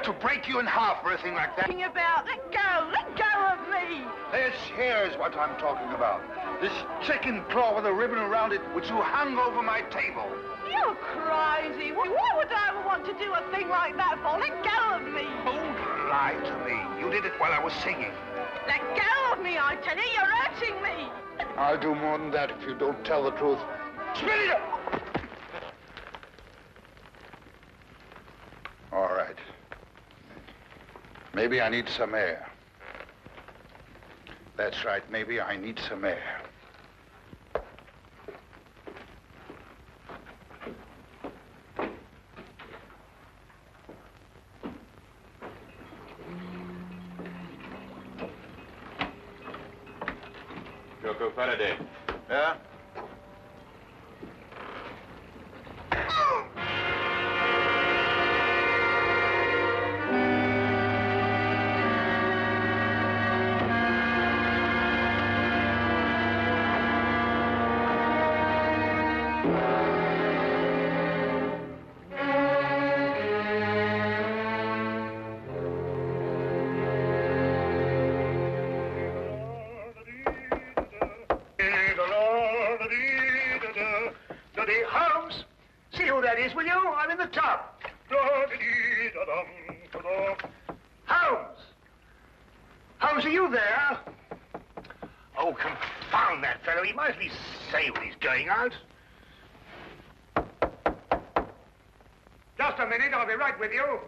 to break you in half or anything like that. About, let go of me. This here's what I'm talking about. This chicken claw with a ribbon around it, which you hung over my table. You're crazy. Why would I ever want to do a thing like that for? Let go of me. Don't lie to me. You did it while I was singing. Let go of me, I tell you. You're hurting me. I'll do more than that if you don't tell the truth. Spit it up! All right. Maybe I need some air. That's right, maybe I need some air. Joko Faraday. Yeah? Holmes, see who that is, will you? I'm in the tub. Holmes! Holmes, are you there? Oh, confound that fellow. He might at least say when he's going out. Just a minute, I'll be right with you.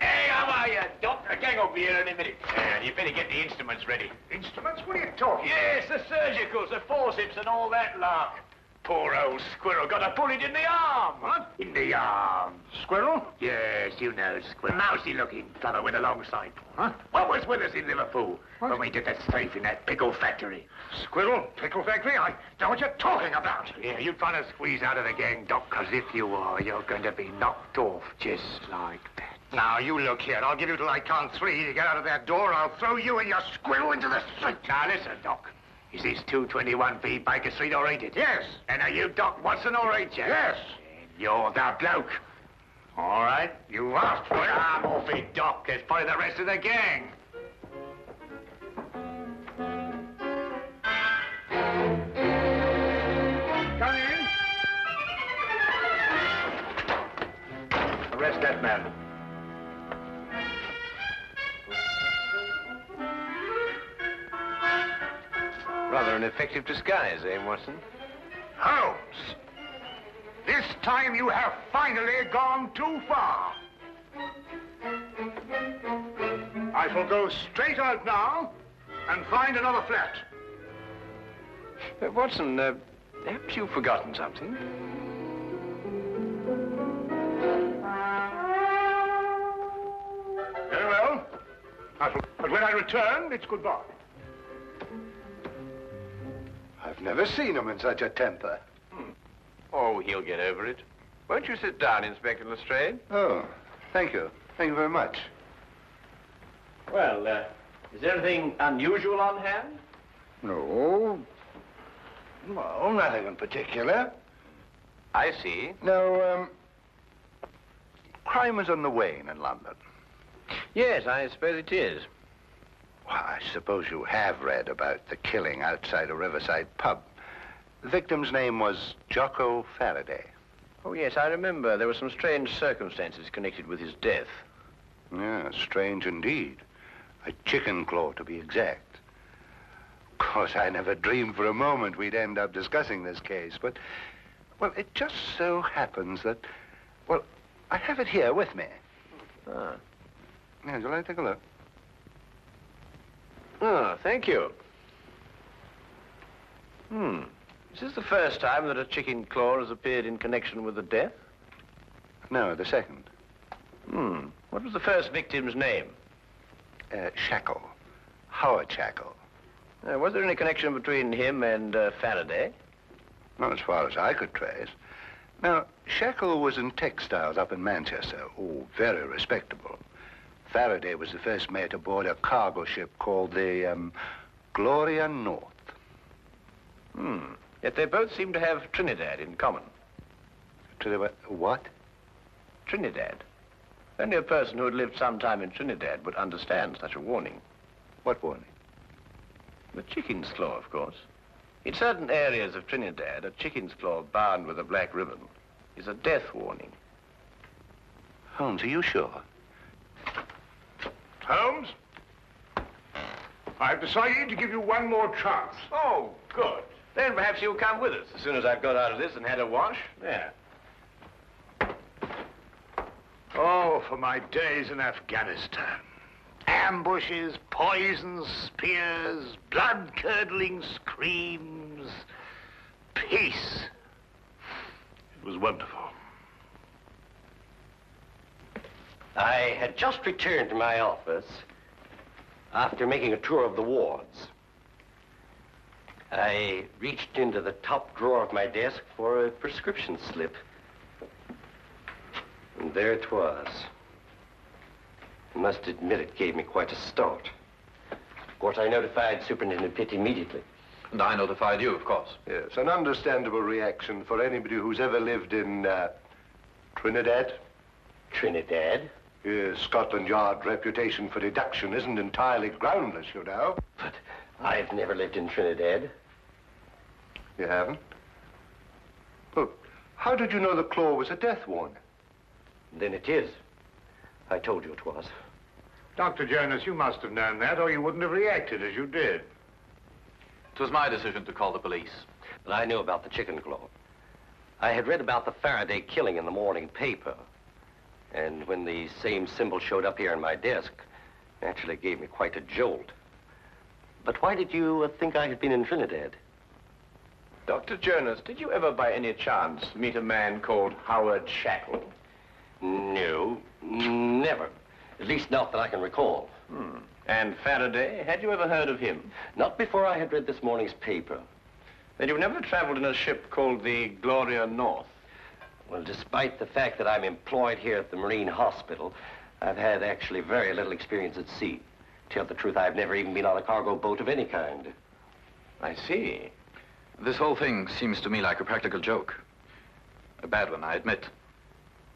Hey, how are you, Doc? A gang over here in a minute. You better get the instruments ready. Instruments? What are you talking? Yes, the surgicals, the forceps and all that lark. Poor old squirrel got a bullet in the arm. What? In the arm. Squirrel? Yes, you know, squirrel. Mousy looking fellow with a long sight. Huh? What was with us in Liverpool when we did that strafe in that pickle factory? Squirrel? Pickle factory? I know what you're talking about. Yeah, you trying to squeeze out of the gang, Doc, because if you are, you're going to be knocked off just like that. Now, you look here. I'll give you till I count 3 to get out of that door. I'll throw you and your squirrel into the street. Now, listen, Doc. Is this 221B Baker Street, or ain't it? Yes. And are you Doc Watson, or ain't you? Yes. And you're the bloke. All right, you asked for it. I'm off it, Doc. There's probably the rest of the gang. Come in. Arrest that man. Rather an effective disguise, eh, Watson? Holmes, this time you have finally gone too far. I shall go straight out now and find another flat. Watson, haven't you forgotten something? Very well. But when I return, it's goodbye. I've never seen him in such a temper. Oh, he'll get over it. Won't you sit down, Inspector Lestrade? Oh, thank you. Thank you very much. Well, is there anything unusual on hand? No. Well, nothing in particular. I see. No, crime is on the wane in London. Yes, I suppose it is. Well, I suppose you have read about the killing outside a riverside pub. The victim's name was Jocko Faraday. Oh, yes, I remember. There were some strange circumstances connected with his death. Yeah, strange indeed. A chicken claw, to be exact. Of course, I never dreamed for a moment we'd end up discussing this case, but, well, it just so happens that, well, I have it here with me. Ah. Yeah, would you like to take a look? Oh, thank you. Is this the first time that a chicken claw has appeared in connection with the death? No, the second. What was the first victim's name? Shackle. Howard Shackle. Was there any connection between him and Faraday? Not as far as I could trace. Now, Shackle was in textiles up in Manchester. Oh, very respectable. Faraday was the first mate aboard a cargo ship called the, Gloria North. Yet they both seem to have Trinidad in common. What? Trinidad. Only a person who had lived some time in Trinidad would understand such a warning. What warning? The chicken's claw, of course. In certain areas of Trinidad, a chicken's claw bound with a black ribbon is a death warning. Holmes, are you sure? Holmes? I've decided to give you one more chance. Oh, good. Then perhaps you'll come with us as soon as I've got out of this and had a wash. There. Oh, for my days in Afghanistan. Ambushes, poisons, spears, blood-curdling screams. Peace. It was wonderful. I had just returned to my office after making a tour of the wards. I reached into the top drawer of my desk for a prescription slip. And there it was. I must admit it gave me quite a start. Of course, I notified Superintendent Pitt immediately. And I notified you, of course. Yes, an understandable reaction for anybody who's ever lived in Trinidad. Trinidad? Yes, Scotland Yard's reputation for deduction isn't entirely groundless, you know. But I've never lived in Trinidad. You haven't? Well, how did you know the claw was a death warning? Then it is. I told you it was. Dr. Jonas, you must have known that, or you wouldn't have reacted as you did. It was my decision to call the police. But I knew about the chicken claw. I had read about the Faraday killing in the morning paper. And when the same symbol showed up here on my desk, naturally it gave me quite a jolt. But why did you think I had been in Trinidad? Dr. Jonas, did you ever by any chance meet a man called Howard Shackle? No, never. At least not that I can recall. And Faraday, had you ever heard of him? Not before I had read this morning's paper. Then you've never traveled in a ship called the Gloria North? Well, despite the fact that I'm employed here at the Marine Hospital, I've had actually very little experience at sea. To tell the truth, I've never even been on a cargo boat of any kind. I see. This whole thing seems to me like a practical joke. A bad one, I admit.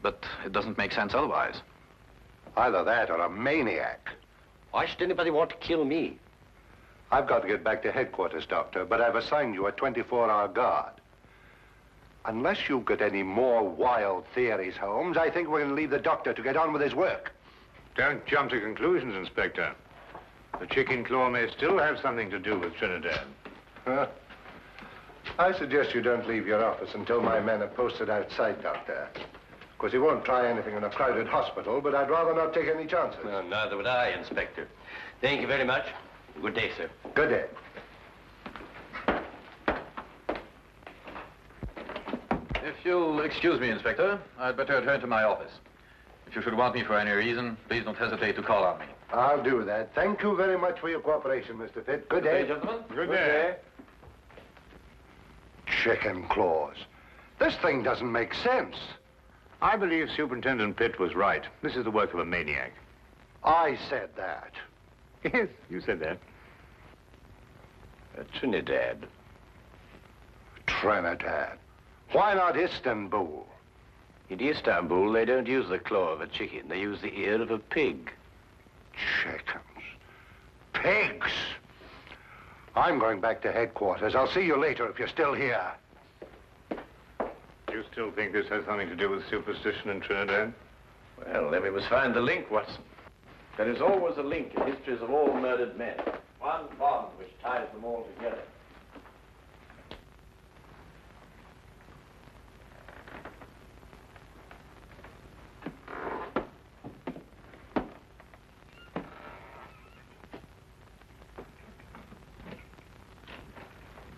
But it doesn't make sense otherwise. Either that or a maniac. Why should anybody want to kill me? I've got to get back to headquarters, Doctor, but I've assigned you a 24-hour guard. Unless you've got any more wild theories, Holmes, I think we're going to leave the doctor to get on with his work. Don't jump to conclusions, Inspector. The chicken claw may still have something to do with Trinidad. Huh? I suggest you don't leave your office until my men are posted outside, Doctor. Of course, he won't try anything in a crowded hospital, but I'd rather not take any chances. Well, neither would I, Inspector. Thank you very much. Good day, sir. Good day. If you'll excuse me, Inspector, I'd better return to my office. If you should want me for any reason, please don't hesitate to call on me. I'll do that. Thank you very much for your cooperation, Mr. Pitt. Good day. gentlemen. Good day. Chicken claws. This thing doesn't make sense. I believe Superintendent Pitt was right. This is the work of a maniac. I said that. Yes, you said that. Trinidad. Trinidad. Why not Istanbul? In Istanbul, they don't use the claw of a chicken. They use the ear of a pig. Chickens. Pigs. I'm going back to headquarters. I'll see you later if you're still here. You still think this has something to do with superstition in Trinidad? Well, then we must find the link, Watson. There is always a link in histories of all murdered men. One bond which ties them all together.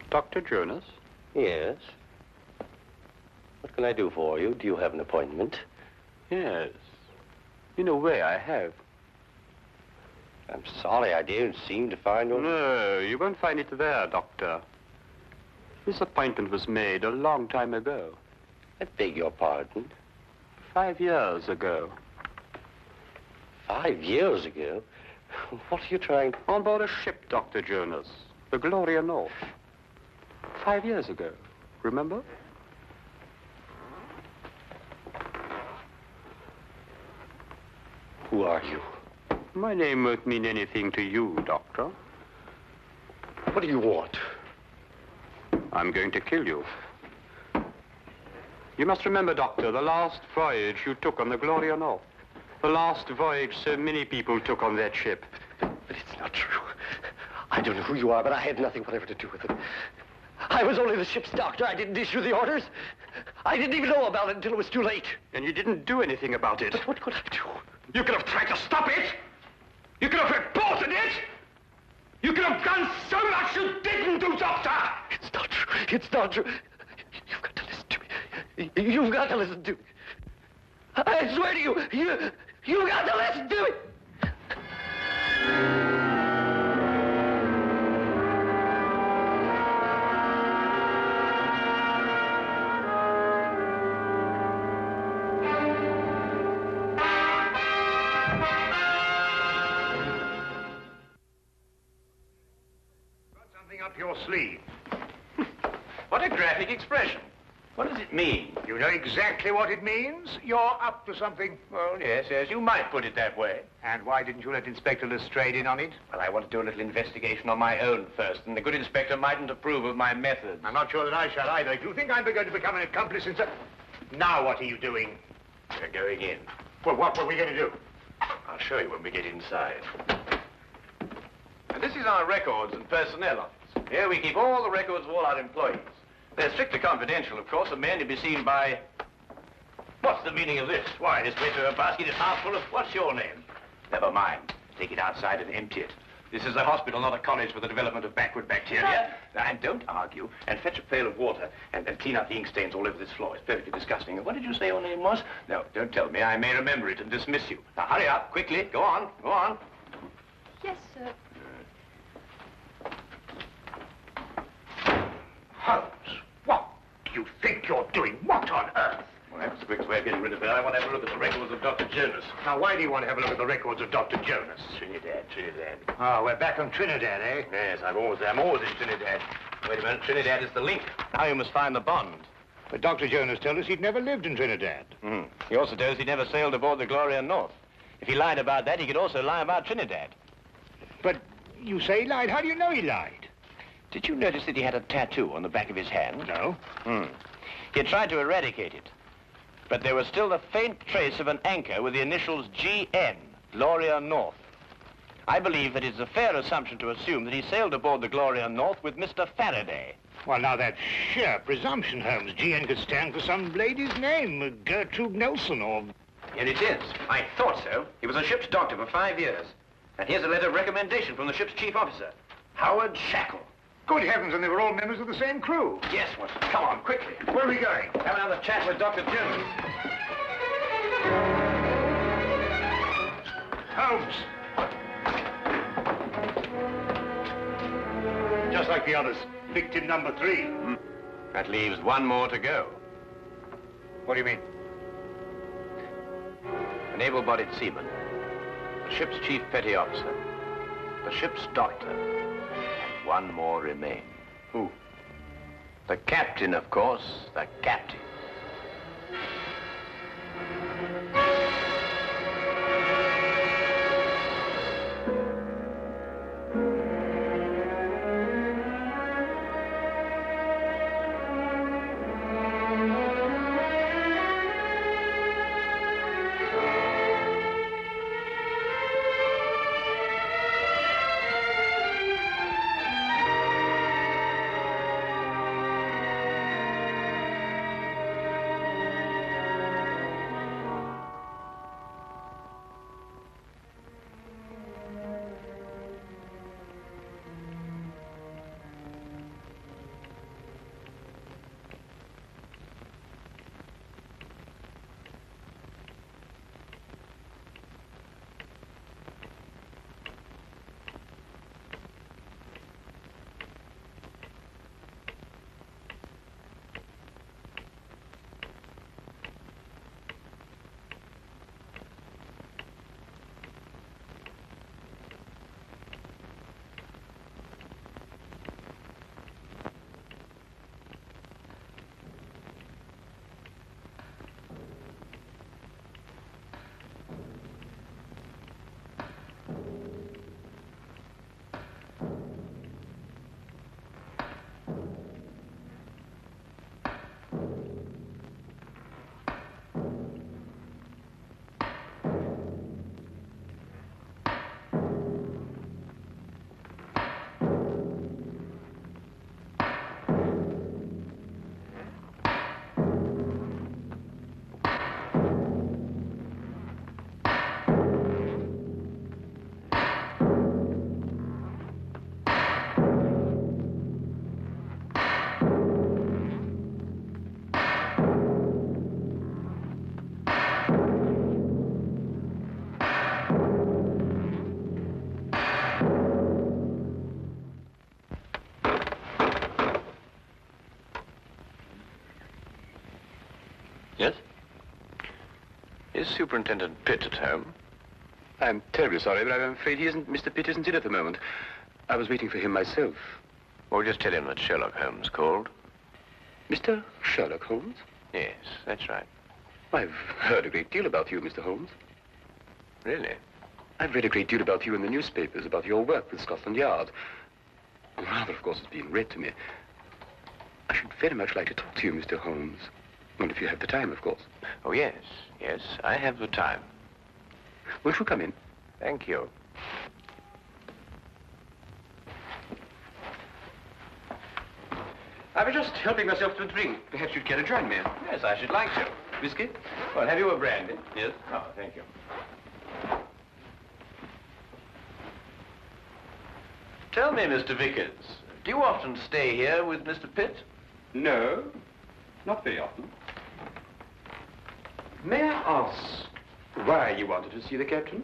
Dr. Jonas? Yes. What can I do for you? Do you have an appointment? Yes. In a way, I have. I'm sorry, I didn't seem to find one. No, you won't find it there, Doctor. This appointment was made a long time ago. I beg your pardon. 5 years ago. 5 years ago? What are you trying to... On board a ship, Dr. Jonas. The Gloria North. 5 years ago. Remember? Who are you? My name won't mean anything to you, Doctor. What do you want? I'm going to kill you. You must remember, Doctor, the last voyage you took on the Gloria North. The last voyage so many people took on that ship. But it's not true. I don't know who you are, but I had nothing whatever to do with it. I was only the ship's doctor. I didn't issue the orders. I didn't even know about it until it was too late. And you didn't do anything about it. But what could I do? You could have tried to stop it. You could have reported it. You could have done so much you didn't do, Doctor. It's not true. It's not true. You've got to listen to me. You've got to listen to me. I swear to you, you've got to listen to me. Up your sleeve. What a graphic expression. What does it mean? You know exactly what it means. You're up to something. Well, yes, you might put it that way. And why didn't you let Inspector Lestrade in on it? Well, I want to do a little investigation on my own first, and the good inspector mightn't approve of my methods. I'm not sure that I shall either. If you think I'm going to become an accomplice in Now what are you doing? We're going in. Well, what were we going to do? I'll show you when we get inside. And this is our records and personnel office. Here we keep all the records of all our employees. They're strictly confidential, of course, and may only be seen by... What's the meaning of this? Why, this paper basket is half full of... What's your name? Never mind. Take it outside and empty it. This is a hospital, not a college for the development of backward bacteria. And don't argue, and fetch a pail of water, and clean up the ink stains all over this floor. It's perfectly disgusting. And what did you say your name was? No, don't tell me. I may remember it and dismiss you. Now, hurry up, quickly. Go on, go on. Yes, sir. Holmes, what do you think you're doing? What on earth? Well, that's the quickest way of getting rid of her. I want to have a look at the records of Dr. Jonas. Now, why do you want to have a look at the records of Dr. Jonas? Trinidad. Oh, we're back on Trinidad, eh? Yes, I'm always in Trinidad. Wait a minute, Trinidad is the link. Now you must find the bond. But Dr. Jonas told us he'd never lived in Trinidad. He also told us he never sailed aboard the Gloria North. If he lied about that, he could also lie about Trinidad. But you say he lied. How do you know he lied? Did you notice that he had a tattoo on the back of his hand? No. He had tried to eradicate it. But there was still a faint trace of an anchor with the initials GN, Gloria North. I believe that it's a fair assumption to assume that he sailed aboard the Gloria North with Mr. Faraday. Well, now, that's sheer presumption, Holmes. GN could stand for some lady's name, Gertrude Nelson, or... Here it is. I thought so. He was a ship's doctor for 5 years. And here's a letter of recommendation from the ship's chief officer, Howard Shackle. Good heavens, and they were all members of the same crew. Yes, Watson. Come on, quickly. Where are we going? Have another chat with Dr. Jones. Holmes! Just like the others. Victim number 3. That leaves one more to go. What do you mean? An able-bodied seaman, the ship's chief petty officer, the ship's doctor, and one more remain. Who? The captain, of course, the captain. Is Superintendent Pitt at home? I'm terribly sorry, but I'm afraid he isn't. Mr. Pitt isn't in at the moment. I was waiting for him myself. Well, just tell him that Sherlock Holmes called. Mr. Sherlock Holmes? Yes, that's right. I've heard a great deal about you, Mr. Holmes. Really? I've read a great deal about you in the newspapers, about your work with Scotland Yard. Rather, of course, it's being read to me. I should very much like to talk to you, Mr. Holmes. Well, if you have the time, of course. Oh, yes. Yes, I have the time. Won't you come in? Thank you. I was just helping myself to a drink. Perhaps you'd care to join me. Yes, I should like to. Whiskey? Well, have you a brandy? Yes. Oh, thank you. Tell me, Mr. Vickers, do you often stay here with Mr. Pitt? No, not very often. May I ask why you wanted to see the captain?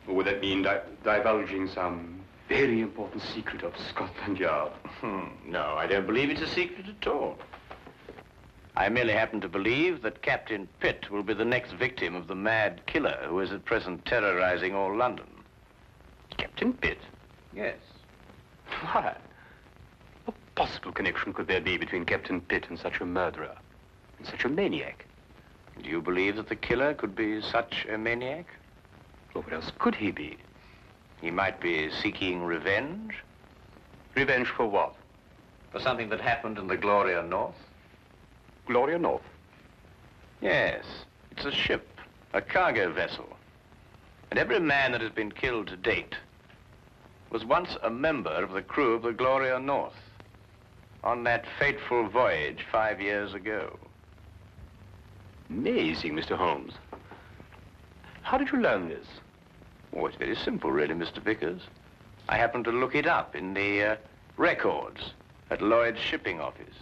Or would that mean divulging some very important secret of Scotland Yard? No, I don't believe it's a secret at all. I merely happen to believe that Captain Pitt will be the next victim of the mad killer who is at present terrorizing all London. Captain Pitt? Yes. Why? What possible connection could there be between Captain Pitt and such a murderer, and such a maniac? Do you believe that the killer could be such a maniac? Well, what else could he be? He might be seeking revenge. Revenge for what? For something that happened in the Gloria North. Gloria North? Yes, it's a ship, a cargo vessel. And every man that has been killed to date was once a member of the crew of the Gloria North on that fateful voyage 5 years ago. Amazing, Mr. Holmes. How did you learn this? Oh, it's very simple, really, Mr. Vickers. I happened to look it up in the records at Lloyd's shipping office.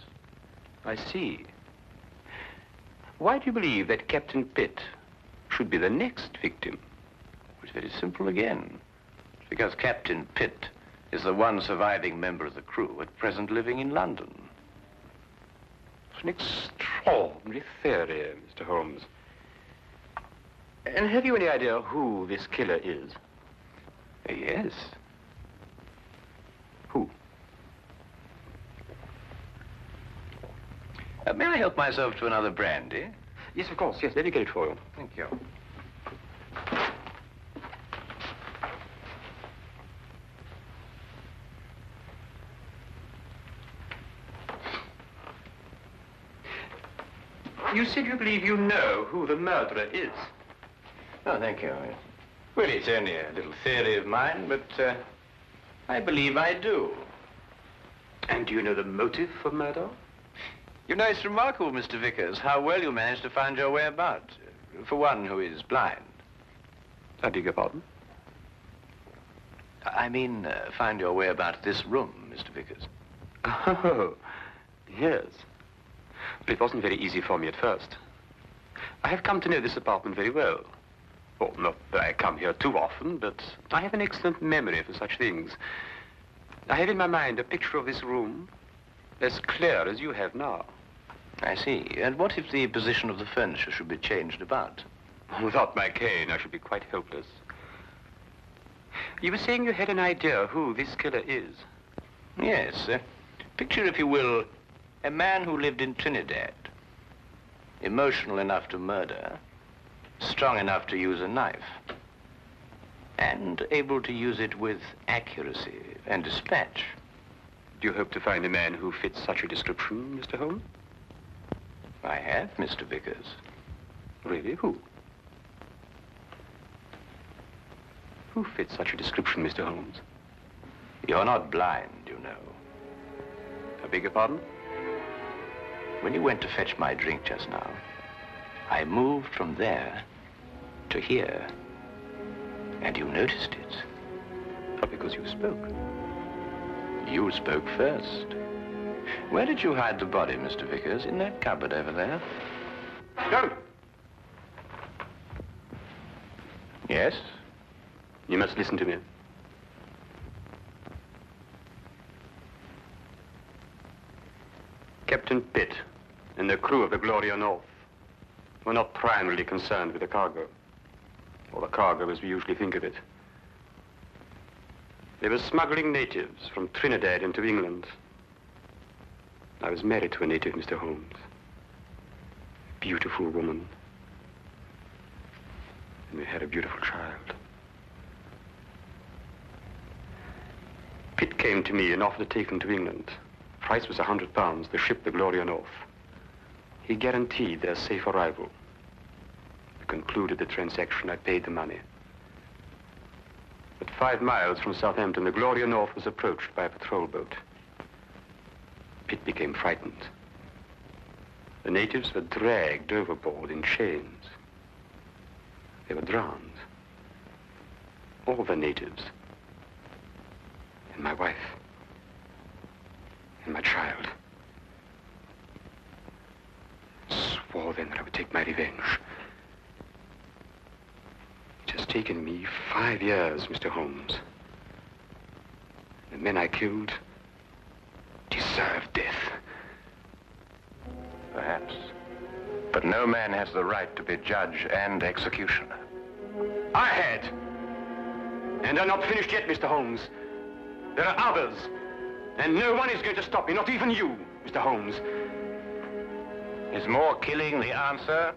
I see. Why do you believe that Captain Pitt should be the next victim? It's very simple again. It's because Captain Pitt is the one surviving member of the crew at present living in London. It's an extraordinary theory, Mr. Holmes. And have you any idea who this killer is? Yes. Who? May I help myself to another brandy? Yes, of course. Yes, let me get it for you. Thank you. You said you believe you know who the murderer is. Oh, thank you. Well, it's only a little theory of mine, but I believe I do. And do you know the motive for murder? You know, it's remarkable, Mr. Vickers, how well you managed to find your way about, for one who is blind. I beg your pardon? I mean, find your way about this room, Mr. Vickers. Oh, yes. But it wasn't very easy for me at first. I have come to know this apartment very well. Well, not that I come here too often, but I have an excellent memory for such things. I have in my mind a picture of this room as clear as you have now. I see. And what if the position of the furniture should be changed about? Without my cane, I should be quite helpless. You were saying you had an idea who this killer is. Yes. Picture, if you will, a man who lived in Trinidad. Emotional enough to murder, strong enough to use a knife, and able to use it with accuracy and dispatch. Do you hope to find a man who fits such a description, Mr. Holmes? I have, Mr. Vickers. Really? Who? Who fits such a description, Mr. Holmes? You're not blind, you know. I beg your pardon? When you went to fetch my drink just now, I moved from there to here, and you noticed it. Oh, because you spoke. You spoke first. Where did you hide the body, Mr. Vickers? In that cupboard over there? Don't! Yes? You must listen to me. Captain Pitt and the crew of the Gloria North were not primarily concerned with the cargo, or the cargo as we usually think of it. They were smuggling natives from Trinidad into England. I was married to a native, Mr. Holmes. A beautiful woman. And we had a beautiful child. Pitt came to me and offered to take them to England. Price was £100, the ship the Gloria North. He guaranteed their safe arrival. We concluded the transaction. I paid the money. But 5 miles from Southampton, the Gloria North was approached by a patrol boat. Pitt became frightened. The natives were dragged overboard in chains. They were drowned. All the natives. And my wife. And my child. Swore then that I would take my revenge. It has taken me 5 years, Mr. Holmes. The men I killed deserve death. Perhaps. But no man has the right to be judge and executioner. I had. And I'm not finished yet, Mr. Holmes. There are others. And no one is going to stop me, not even you, Mr. Holmes. Is more killing the answer?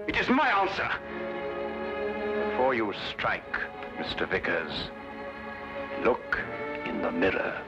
It is my answer. Before you strike, Mr. Vickers, look in the mirror.